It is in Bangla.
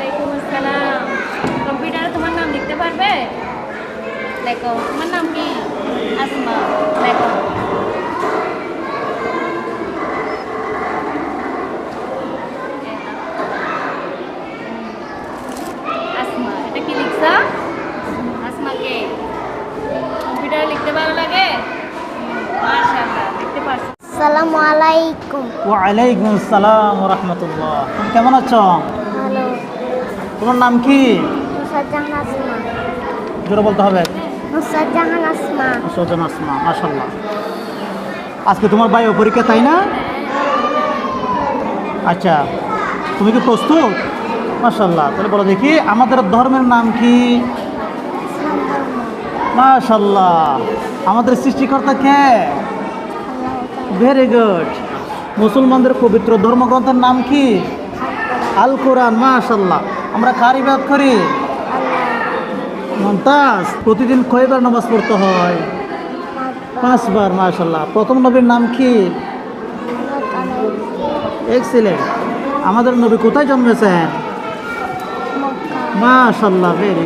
ওয়ালাইকুম আসসালাম। কম্পিউটারে তোমার নাম লিখতে পারবে? লেখো, তোমার নাম কি? আসমা। লেখো। আসমা, এটা কি লিখছা? আসমাকে কম্পিউটারে লিখতে ভালো লাগে? মাশাআল্লাহ, লিখতে পারছো। আসসালামু আলাইকুম। ওয়ালাইকুম আসসালাম ওয়া রাহমাতুল্লাহ। তুমি কেমন আছো? ভালো। তোমার নাম কি? নুসরাত জাহান আসমা। জোরে বলতে হবে। নুসরাত জাহান আসমা। সুজন আসমা, মাশাআল্লাহ। আজকে তোমার বায়ো পরীক্ষা, তাই না? আচ্ছা, তুমি কি প্রস্তুত? মাশাআল্লাহ। তাহলে বলো দেখি, আমাদের ধর্মের নাম কি? ইসলাম ধর্ম। মাশাআল্লাহ। আমাদের সৃষ্টিকর্তা কে? আল্লাহ তাআলা। Very good. মুসলমানদের পবিত্র ধর্মগ্রন্থের নাম কি? আল কোরআন। মাশাআল্লাহ। আমরা কার ইবাদত করি? আল্লাহ। মুমতাজ। প্রতিদিন কয়বার নামাজ পড়তে হয়? 5 বার। মাশাআল্লাহ। প্রথম নবীর নাম কি? এক্সিলেন্ট। আমাদের নবী কোথায় জন্মেছেন? মক্কা। মাশাআল্লাহ, ভেরি